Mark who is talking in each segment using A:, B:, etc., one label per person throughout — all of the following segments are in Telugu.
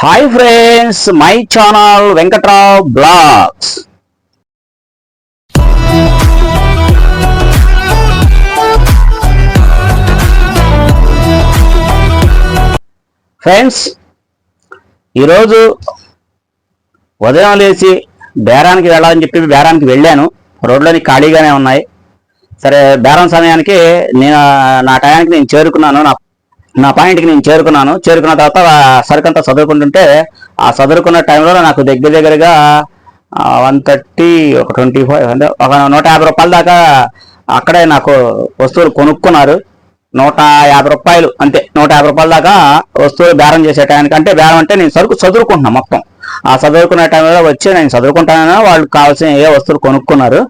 A: Hi friends, my channel Venkatrao blogs. Friends, ఈరోజు ఉదయం లేచి బేరానికి వెళ్ళాలని చెప్పి బేరానికి వెళ్ళాను. రోడ్లోని ఖాళీగానే ఉన్నాయి. సరే, బేరం సమయానికి నా టయానికి నేను చేరుకున్నాను. నా పాయింట్కి నేను చేరుకున్న తర్వాత సరుకంతా చదువుకుంటుంటే ఆ చదువుకున్న టైంలో నాకు దగ్గరగా 130 ఒక 25 అంటే ఒక 150 రూపాయల దాకా అక్కడే నాకు వస్తువులు కొనుక్కున్నారు. 150 రూపాయలు అంతే. 150 రూపాయల దాకా వస్తువులు బేరం చేసే టైంకి, అంటే బేరం అంటే నేను సరుకు చదువుకుంటున్నాను మొత్తం. ఆ చదువుకునే టైంలో వచ్చి నేను చదువుకుంటానని వాళ్ళు కావాల్సిన ఏ వస్తువులు కొనుక్కున్నారు.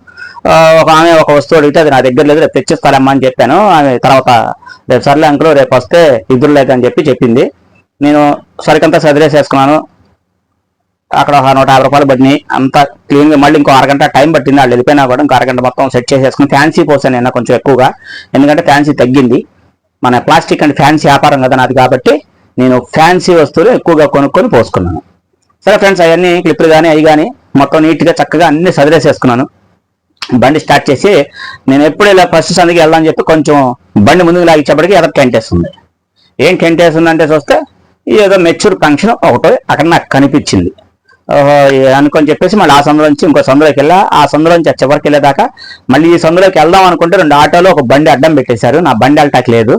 A: ఒక ఆమె ఒక వస్తువు అడిగితే అది నా దగ్గర లేదు, రేపు తెచ్చిస్తారమ్మా అని చెప్పాను. ఆమె తర్వాత రేపు సర్లే అంకులు రేపు వస్తే ఇద్దరు లేదని చెప్పింది. నేను సరికంతా సదిరేసేసుకున్నాను. అక్కడ ఒక 150 రూపాయలు పడినాయి. అంతా క్లీన్గా మళ్ళీ ఇంకో అరగంట టైం పట్టింది. వాళ్ళు వెళ్ళిపోయినా కూడా ఇంకో అరగంట మొత్తం సెట్ చేసేసుకుని ఫ్యాన్సీ పోసాను నేను కొంచెం ఎక్కువగా, ఎందుకంటే ఫ్యాన్సీ తగ్గింది. మన ప్లాస్టిక్ అండ్ ఫ్యాన్సీ వ్యాపారం కదా నాది, కాబట్టి నేను ఫ్యాన్సీ వస్తువులు ఎక్కువగా కొనుక్కొని పోసుకున్నాను. సరే ఫ్రెండ్స్, అవన్నీ క్లిప్పులు కానీ అవి కానీ మొత్తం నీట్గా చక్కగా అన్ని సదిరేసేసుకున్నాను. బండి స్టార్ట్ చేసి నేను ఎప్పుడు ఇలా ఫస్ట్ సందికి వెళ్దామని చెప్పి కొంచెం బండి ముందుకు లాగించేప్పటికి ఎదో టెంటేస్తుంది. ఏం టెంటేస్తుందంటే చూస్తే ఏదో మెచ్యూర్ ఫంక్షన్ ఒకటో అక్కడ నాకు కనిపించింది. అనుకొని చెప్పేసి మళ్ళీ ఆ సందులోంచి ఇంకో సందులోకి వెళ్ళా. ఆ సందులోంచి ఆ చివరికి వెళ్ళేదాకా మళ్ళీ ఈ సందులోకి వెళ్దాం అనుకుంటే 2 ఆటోలు ఒక బండి అడ్డం పెట్టేశారు. నా బండి వెళ్ళటానికి లేదు.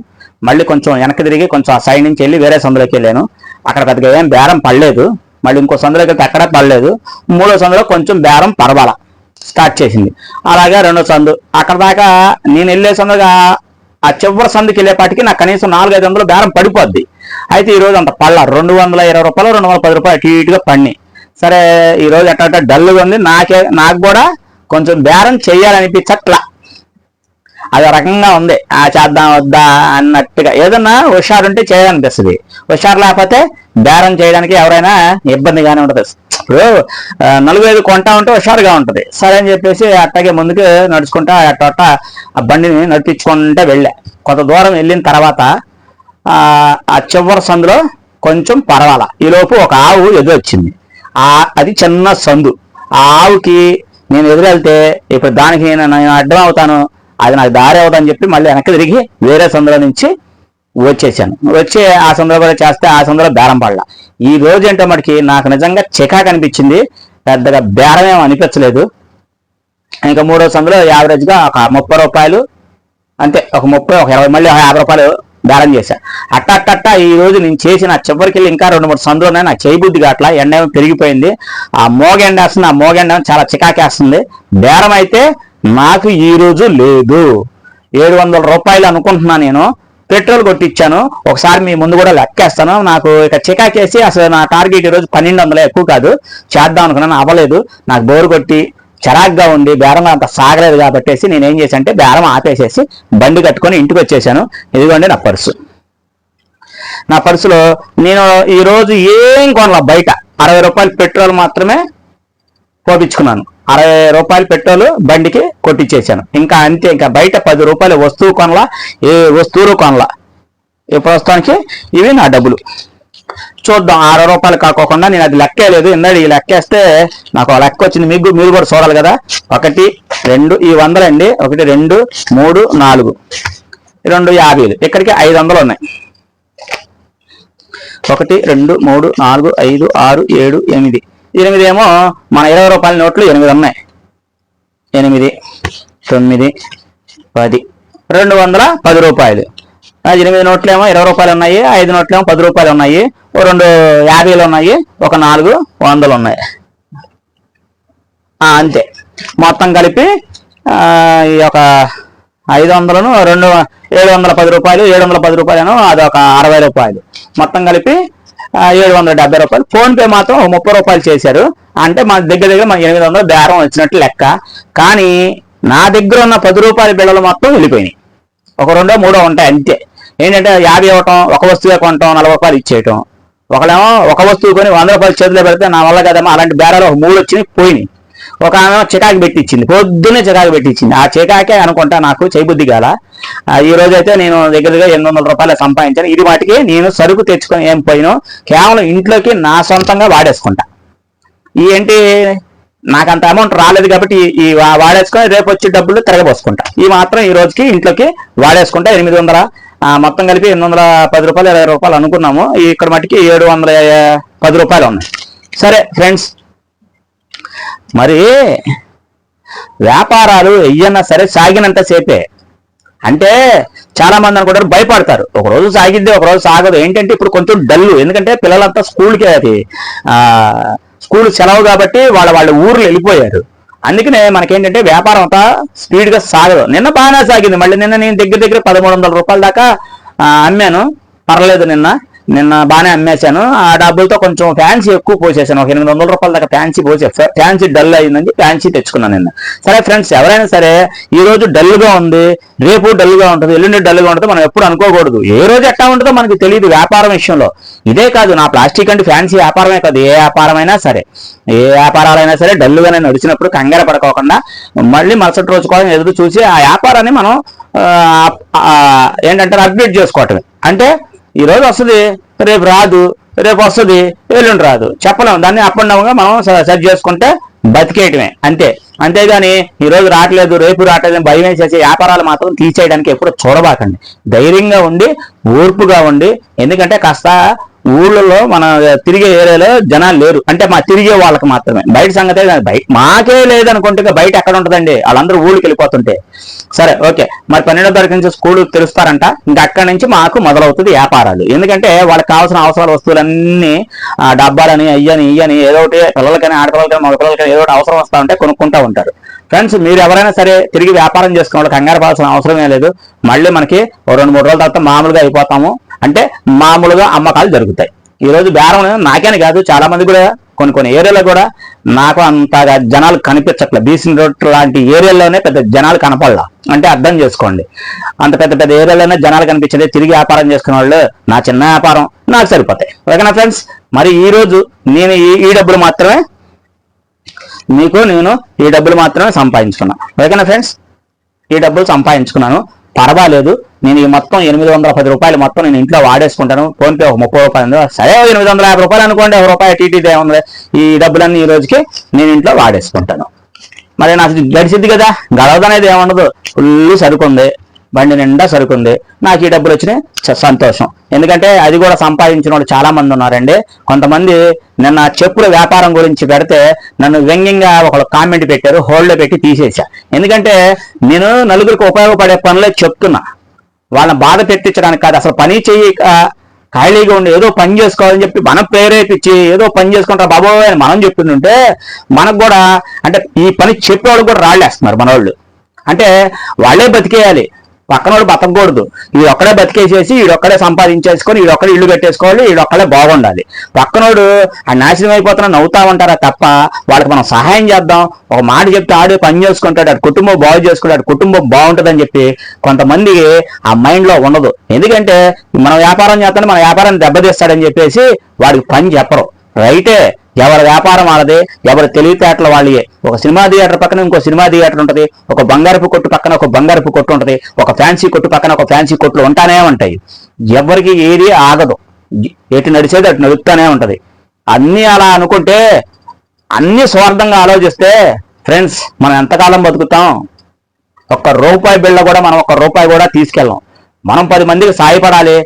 A: మళ్ళీ కొంచెం వెనక్కి తిరిగి కొంచెం ఆ సైడ్ నుంచి వెళ్ళి వేరే సందులోకి వెళ్ళాను. అక్కడ పెద్దగా ఏం బేరం పడలేదు. మళ్ళీ ఇంకో సందులోకి వెళ్తే అక్కడ పడలేదు. 3వ సందులో కొంచెం బేరం పరవాల స్టార్ట్ చేసింది. అలాగే 2వ సందు అక్కడ దాకా నేను వెళ్ళే సందుగా ఆ చివరి సందుకి వెళ్ళేపాటికి నాకు కనీసం 400-500 బేరం పడిపోద్ది. అయితే ఈరోజు అంత పళ్ళ 220 రూపాయలు 210 రూపాయలు అటు ఇటుగా పడినాయి. సరే, ఈరోజు ఎట్ట డల్గా ఉంది. నాకు కూడా కొంచెం బేరం చెయ్యాలనిపించట్లా. అది రకంగా ఉంది. చేద్దాం వద్దా అన్నట్టుగా. ఏదన్నా హుషారు ఉంటే చేయాలనిపిస్తుంది. హుషారు లేకపోతే బేరం చేయడానికి ఎవరైనా ఇబ్బందిగానే ఉంటుంది. ఇప్పుడు 4-5 కొంటా ఉంటే హుషారుగా ఉంటుంది. సరే అని చెప్పేసి అట్టాగే ముందుకు నడుచుకుంటా అట్ట ఆ బండిని నడిపించుకుంటే వెళ్ళా. కొంత దూరం వెళ్ళిన తర్వాత ఆ చివరి సందులో కొంచెం పర్వాలా. ఈలోపు ఒక ఆవు ఎదురొచ్చింది. అది చిన్న సందు. ఆ ఆవుకి నేను ఎదురెళ్తే ఇప్పుడు దానికి నేను అడ్డం అవుతాను, అది నాకు దారి అవుదని చెప్పి మళ్ళీ వెనక్కి తిరిగి వేరే సందులో నుంచి వచ్చేసాను. వచ్చి ఆ సందులో కూడా చేస్తే ఆ సందులో బేరం పడలా. ఈ రోజు ఏంటో మటుకి నాకు నిజంగా చికాకు అనిపించింది. పెద్దగా బేరం ఏమో అనిపించలేదు. ఇంకా 3వ సందులో యావరేజ్గా ఒక 30 రూపాయలు అంతే. ఒక 30, ఒక 20, మళ్ళీ 50 రూపాయలు బేరం చేశా. అట్ట ఈ రోజు నేను చేసిన చివరికి వెళ్ళి ఇంకా 2-3 సందులు ఉన్నాయి. నాకు చేయబుద్ధి కావట్లా. ఎండ ఏమో పెరిగిపోయింది. ఆ మోగెండ వేస్తుంది. ఆ మోగెండ చాలా చికాకేస్తుంది. బేరం అయితే నాకు ఈ రోజు లేదు. 700 రూపాయలు అనుకుంటున్నా. నేను పెట్రోల్ కొట్టించాను. ఒకసారి మీ ముందు కూడా లెక్కేస్తాను. నాకు ఇక చికాకేసి అసలు నా టార్గెట్ ఈరోజు 1200, ఎక్కువ కాదు, చేద్దాం అనుకున్నాను. అవ్వలేదు. నాకు బోరు కొట్టి చిరాగ్గా ఉండి బేరం అంత సాగలేదు కాబట్టేసి నేను ఏం చేశాను అంటే బేరం ఆపేసేసి బండి కట్టుకొని ఇంటికి వచ్చేసాను. ఇదిగోండి నా పర్సు. నా పర్సులో నేను ఈరోజు ఏం కొనలా. బయట 60 రూపాయలు పెట్రోల్ మాత్రమే పోపించుకున్నాను. 60 రూపాయలు పెట్రోల్ బండికి కొట్టించేసాను. ఇంకా అంతే. ఇంకా బయట 10 రూపాయలు వస్తువు కొనలా, ఏ వస్తువులు కొనలా. ఈ ప్రస్తుతానికి ఇవి నా డబ్బులు. చూద్దాం. 60 రూపాయలు కాకోకుండా నేను అది లెక్కేయలేదు. ఇందాక ఈ లెక్కేస్తే నాకు లెక్క వచ్చింది. మీరు కూడా చూడాలి కదా. 1, 2 ఈ 100 అండి. 1, 2, 3, 4 2 50. ఇక్కడికి 500 ఉన్నాయి. 1, 2, 3, 4, 5, 6, 7, 8. 8 ఏమో మన 20 రూపాయల నోట్లు 8 ఉన్నాయి. 8, 9, 10, 210 రూపాయలు. 8 నోట్లేమో 20 రూపాయలు ఉన్నాయి. 5 నోట్లేమో 10 రూపాయలు ఉన్నాయి. 2 50లు ఉన్నాయి. ఒక 4 100లు ఉన్నాయి. అంతే. మొత్తం కలిపి ఈ ఒక 500ను 2 710 రూపాయలు. 710 రూపాయలను అదొక 60 రూపాయలు. మొత్తం కలిపి 770 రూపాయలు. ఫోన్పే మాత్రం 30 రూపాయలు చేశారు. అంటే మన దగ్గర మన 800 బేరం వచ్చినట్టు లెక్క. కానీ నా దగ్గర ఉన్న 10 రూపాయల బిళ్ళలు మొత్తం వెళ్ళిపోయినాయి. ఒక 2, 3 ఉంటాయి అంతే. ఏంటంటే 50 ఇవ్వటం, ఒక వస్తువే కొనటం, 40 రూపాయలు ఇచ్చేయటం. ఒకళ్ళేమో ఒక వస్తువు కొని 100 రూపాయలు చేతిలో పెడితే నా వల్ల కదేమో అలాంటి బేరాలు ఒక 3 వచ్చినాయి, పోయినాయి. ఒక ఆమె చికాకు పెట్టించింది, పొద్దున్నే చికాకు పెట్టించింది. ఆ చికాకే అనుకుంటా నాకు చేయబుద్ధి కాల. ఈ రోజు అయితే నేను దగ్గరగా 800 రూపాయలు సంపాదించాను. ఇది వాటికి నేను సరుకు తెచ్చుకొని ఏం పోయినో కేవలం ఇంట్లోకి నా సొంతంగా వాడేసుకుంటా. ఏంటి నాకు అంత అమౌంట్ రాలేదు కాబట్టి ఈ వాడేసుకొని రేపు వచ్చే డబ్బులు తిరగబోసుకుంటా. ఈ మాత్రం ఈ రోజుకి ఇంట్లోకి వాడేసుకుంటా. 800 మొత్తం కలిపి 810 రూపాయలు 20 రూపాయలు అనుకున్నాము. ఇక్కడ మటుకి 710 రూపాయలు ఉన్నాయి. సరే ఫ్రెండ్స్, మరి వ్యాపారాలు ఎయ్యన్నా సరే సాగినంత సేపే. అంటే చాలా మంది అనుకుంటారు, భయపడతారు, ఒకరోజు సాగిద్ది ఒకరోజు సాగదు. ఏంటంటే ఇప్పుడు కొంచెం డల్లు, ఎందుకంటే పిల్లలంతా స్కూల్కి స్కూల్ సెలవు కాబట్టి వాళ్ళ ఊర్లు వెళ్ళిపోయారు. అందుకనే మనకేంటంటే వ్యాపారం అంతా స్పీడ్గా సాగదు. నిన్న బాగానే సాగింది. మళ్ళీ నిన్న నేను దగ్గర 1300 రూపాయల దాకా అమ్మాను, పర్లేదు. నిన్న బాగానే అమ్మేశాను. ఆ డబ్బులతో కొంచెం ఫ్యాన్సీ ఎక్కువ పోసేసాను. ఒక 800 రూపాయల దాకా ఫ్యాన్సీ పోసేస్తాను. ఫ్యాన్సీ డల్ అయిందని ఫ్యాన్సీ తెచ్చుకున్నాను నిన్న. సరే ఫ్రెండ్స్, ఎవరైనా సరే ఈ రోజు డల్గా ఉంది, రేపు డల్గా ఉంటుంది, ఎల్లుండి డల్గా ఉంటుంది మనం ఎప్పుడు అనుకోకూడదు. ఏ రోజు ఎట్లా ఉంటుందో మనకి తెలియదు వ్యాపారం విషయంలో. ఇదే కాదు, నా ప్లాస్టిక్ అంటే ఫ్యాన్సీ వ్యాపారమే కాదు, ఏ వ్యాపారమైనా సరే, ఏ వ్యాపారాలైనా సరే డల్లుగానే నడిచినప్పుడు కంగారు పడుకోకుండా మళ్ళీ మరుసటి రోజు కోసం ఎదురు చూసి ఆ వ్యాపారాన్ని మనం ఏంటంటే అప్డేట్ చేసుకోవటమే. అంటే ఈ రోజు వస్తుంది, రేపు రాదు, రేపు వస్తుంది, ఎల్లుండి రాదు, చెప్పలేము. దాన్ని అప్ అండ్ డౌన్గా మనం సెట్ చేసుకుంటే బతికేయటమే అంతే. అంతేగాని ఈరోజు రావట్లేదు, రేపు రావట్లేదు భయం వేసేసి వ్యాపారాలు మాత్రం తీసేయడానికి ఎప్పుడు చూడబాకండి. ధైర్యంగా ఉండి, ఓర్పుగా ఉండి, ఎందుకంటే కాస్త ఊళ్ళలో మన తిరిగే ఏరియాలో జనాలు లేరు, అంటే మా తిరిగే వాళ్ళకి మాత్రమే. బయట సంగతే బయట మాకే లేదనుకుంటే బయట ఎక్కడ ఉంటుందండి, వాళ్ళందరూ ఊళ్ళకి వెళ్ళిపోతుంటే. సరే ఓకే, మరి 12వ తారీఖు నుంచి స్కూల్ తెలుస్తారంట. ఇంకా అక్కడి నుంచి మాకు మొదలవుతుంది వ్యాపారాలు. ఎందుకంటే వాళ్ళకి కావాల్సిన అవసరాల వస్తువులన్నీ డబ్బాలని ఇయ్యని ఏదో ఒకటి పిల్లలకైనా ఆడపిల్లలకైనా మగ పిల్లలకైనా ఏదో ఒకటి అవసరం వస్తా ఉంటే కొనుక్కుంటూ ఉంటారు. ఫ్రెండ్స్, మీరు ఎవరైనా సరే తిరిగి వ్యాపారం చేసుకున్న వాళ్ళు కంగారు పడాల్సిన అవసరమే లేదు. మళ్ళీ మనకి 2-3 రోజుల తర్వాత మామూలుగా అయిపోతాము. అంటే మామూలుగా అమ్మకాలు జరుగుతాయి. ఈరోజు బేరం నాకేనే కాదు, చాలా మంది కూడా కొన్ని ఏరియాలో కూడా నాకు అంతగా జనాలు కనిపించట్లేదు. బీసీ రోడ్ లాంటి ఏరియాలోనే పెద్ద జనాలు కనపడలా. అంటే అర్థం చేసుకోండి, అంత పెద్ద ఏరియాలోనే జనాలు కనిపించలేదు. తిరిగి వ్యాపారం చేసుకునే వాళ్ళు నా చిన్న వ్యాపారం నాకు సరిపోతాయి. ఓకేనా ఫ్రెండ్స్, మరి ఈరోజు నేను ఈ డబ్బులు మాత్రమే నేను ఈ డబ్బులు మాత్రమే సంపాదించుకున్నాను. ఓకేనా ఫ్రెండ్స్, ఈ డబ్బులు సంపాదించుకున్నాను, పర్వాలేదు. నేను ఈ మొత్తం 810 రూపాయలు మొత్తం నేను ఇంట్లో వాడేసుకుంటాను. ఫోన్పే ఒక 30 రూపాయలు, సరే 850 రూపాయలు అనుకోండి, ₹1 టీటీదే ఉంది. ఈ డబ్బులన్నీ ఈ రోజుకి నేను ఇంట్లో వాడేసుకుంటాను. మరి నాకు గడిచింది కదా, గడవదనేది ఏముండదు. ఫుల్ సరుకుంది, బండి నిండా సరుకుంది, నాకు ఈ డబ్బులు వచ్చినాయి, సంతోషం. ఎందుకంటే అది కూడా సంపాదించిన వాళ్ళు చాలా మంది ఉన్నారండి. కొంతమంది నిన్న చెప్పుల వ్యాపారం గురించి పెడితే నన్ను వ్యంగ్యంగా ఒకళ్ళు కామెంట్ పెట్టారు, హోల్డ్లో పెట్టి తీసేసా. ఎందుకంటే నేను నలుగురికి ఉపయోగపడే పనులే చెప్తున్నా, వాళ్ళని బాధ పెట్టించడానికి కాదు. అసలు పని చేయక ఖాళీగా ఉండి ఏదో పని చేసుకోవాలని చెప్పి మనం ప్రేరేపించి ఏదో పని చేసుకుంటారు బాబోయ్ అని మనం చెప్తుంటే మనకు కూడా అంటే ఈ పని చెప్పేవాళ్ళు కూడా రాళ్ళేస్తున్నారు మన వాళ్ళు. అంటే వాళ్ళే బతికేయాలి, పక్కనోడు బతకూడదు. వీడొక్కడే బతికేసేసి వీడొక్కడే సంపాదించేసుకొని వీడొక్కడే ఇల్లు కట్టేసుకోవాలి, వీడొక్కడే బాగుండాలి. పక్కనోడు ఆ నాశనం అయిపోతున్నా నవ్వుతా ఉంటారా తప్ప వాళ్ళకి మనం సహాయం చేద్దాం, ఒక మాట చెప్తే ఆడే పని చేసుకుంటాడు, ఆడు కుటుంబం బాగు చేసుకుంటాడు, కుటుంబం బాగుంటుందని చెప్పి కొంతమంది ఆ మైండ్లో ఉండదు. ఎందుకంటే మనం వ్యాపారం చేస్తానే మన వ్యాపారాన్ని దెబ్బతీస్తాడని చెప్పేసి వాడికి పని చెప్పరు. రైటే, ఎవరి వ్యాపారం వాళ్ళదే, ఎవరి తెలివితేటలు వాళ్ళే. ఒక సినిమా థియేటర్ పక్కన ఇంకో సినిమా థియేటర్ ఉంటుంది, ఒక బంగారపు కొట్టు పక్కన ఒక బంగారపు కొట్టు ఉంటుంది, ఒక ఫ్యాన్సీ కొట్టు పక్కన ఒక ఫ్యాన్సీ కొట్లు ఉంటానే ఉంటాయి. ఎవరికి ఏది ఆగదు, ఎటు నడిచేది అటు నడుపుతానే ఉంటది. అన్నీ అలా అనుకుంటే, అన్ని స్వార్థంగా ఆలోచిస్తే ఫ్రెండ్స్ మనం ఎంతకాలం బతుకుతాం? ₹1 బిళ్ళ కూడా మనం ₹1 కూడా తీసుకెళ్ళాం. మనం 10 మందికి సాయపడాలి.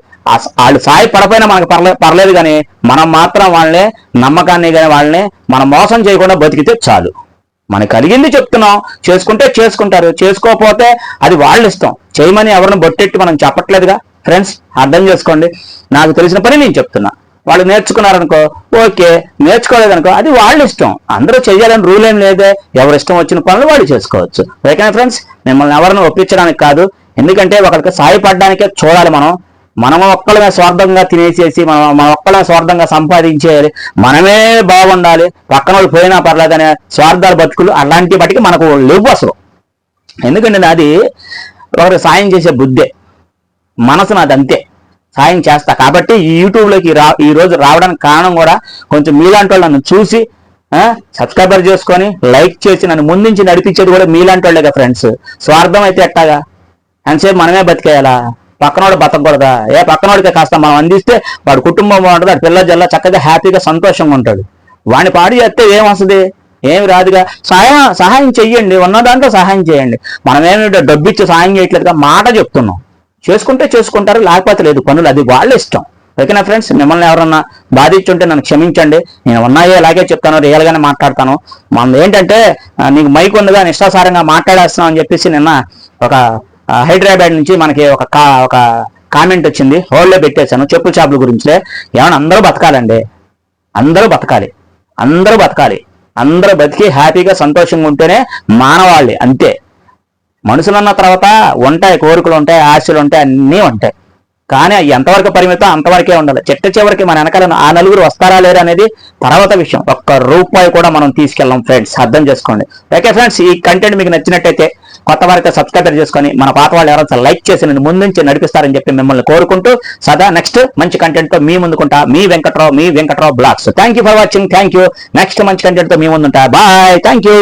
A: వాళ్ళు సాయపడపోయినా మనకు పర్లేదు, కానీ మనం మాత్రం వాళ్ళని నమ్మకాన్ని కానీ వాళ్ళని మనం మోసం చేయకుండా బతికితే చాలు. మనకు కలిగింది చెప్తున్నాం, చేసుకుంటే చేసుకుంటారు, చేసుకోకపోతే అది వాళ్ళ ఇష్టం. చేయమని ఎవరిని బొట్టెట్టి మనం చెప్పట్లేదుగా ఫ్రెండ్స్, అర్థం చేసుకోండి. నాకు తెలిసిన పని నేను చెప్తున్నా, వాళ్ళు నేర్చుకున్నారనుకో ఓకే, నేర్చుకోలేదనుకో అది వాళ్ళ ఇష్టం. అందరూ చెయ్యాలని రూల్ ఏం లేదే, ఎవరి ఇష్టం వచ్చిన పనులు వాళ్ళు చేసుకోవచ్చు. ఓకేనా ఫ్రెండ్స్, మిమ్మల్ని ఎవరిని ఒప్పించడానికి కాదు. ఎందుకంటే ఒకరికి సాయపడడానికే చూడాలి. మనం ఒక్కళ్ళమే స్వార్థంగా తినేసేసి మన ఒక్కళ్ళమే స్వార్థంగా సంపాదించేయాలి, మనమే బాగుండాలి, పక్కన వాళ్ళు పోయినా పర్లేదనే స్వార్థాల బతుకులు అలాంటి బట్టికి మనకు లేవు అసలు. ఎందుకంటే నాది ఒకరికి సాయం చేసే బుద్ధే, మనసు నాది అంతే, సాయం చేస్తా. కాబట్టి ఈ యూట్యూబ్లోకి ఈ రోజు రావడానికి కారణం కూడా కొంచెం మీలాంటి వాళ్ళు నన్ను చూసి సబ్స్క్రైబర్ చేసుకొని లైక్ చేసి నన్ను ముందుంచి నడిపించేది కూడా మీలాంటి వాళ్ళేగా ఫ్రెండ్స్. స్వార్థం అయితే ఎట్టాగా? ఎంతసేపు మనమే బతికేయాలా? పక్కనోడు బతకూడదా? పక్కనోడికి కాస్త మనం అందిస్తే వాడు కుటుంబం ఉంటుంది, వాడు పిల్ల జల్ల చక్కగా హ్యాపీగా సంతోషంగా ఉంటాడు. వాడిని పాడు చేస్తే ఏమొస్తుంది? ఏమి రాదుగా. సహాయం చెయ్యండి, ఉన్న దాంట్లో సహాయం చేయండి. మనమేమి డబ్బు ఇచ్చి సహాయం చేయట్లేదుగా, మాట చెప్తున్నాం. చేసుకుంటే చేసుకుంటారు, లేకపోతే లేదు. పనులు అది వాళ్ళ ఇష్టం. ఓకేనా ఫ్రెండ్స్? మిమ్మల్ని ఎవరన్నా బాధించుంటే నన్ను క్షమించండి. నేను ఉన్నాయో ఇలాగే చెప్తాను, రియల్గానే మాట్లాడతాను. మనం ఏంటంటే నీకు మైక్ ఉందిగా నిష్ఠాసారంగా మాట్లాడేస్తున్నాం అని చెప్పేసి నిన్న ఒక హైదరాబాద్ నుంచి మనకి ఒక కామెంట్ వచ్చింది, హోల్డ్లో పెట్టేశాను. చెప్పుల షాపుల గురించే. ఏమన్నా అందరూ బతకాలండి, అందరూ బతకాలి, అందరూ బతకాలి. అందరూ బతికి హ్యాపీగా సంతోషంగా ఉంటేనే మానవాళి. అంతే. మనుషులన్న తర్వాత ఉంటాయి, కోరికలు ఉంటాయి, ఆశలు ఉంటాయి, అన్నీ ఉంటాయి. కానీ ఎంతవరకు పరిమితం అంతవరకే ఉండాలి. చివరికి మన వెనకాల ఆ నలుగురు వస్తారా లేరా అనేది తర్వాత విషయం. ₹1 కూడా మనం తీసుకెళ్ళాం ఫ్రెండ్స్, అర్థం చేసుకోండి. ఓకే ఫ్రెండ్స్, ఈ కంటెంట్ మీకు నచ్చినట్టయితే కొత్త వారితో సబ్స్క్రైబర్ చేసుకొని మన పాత వాళ్ళు ఎవరైనా లైక్ చేసి నన్ను ముందుంచి నడిపిస్తారని చెప్పి మిమ్మల్ని కోరుకుంటూ సదా నెక్స్ట్ మంచి కంటెంట్ తో మీ ముందుకుంటా. మీ Venkatrao blogs. Thank you for watching. Thank you. Next మంచి కంటెంట్ తో మీ ముందుంటా. బాయ్. Thank you.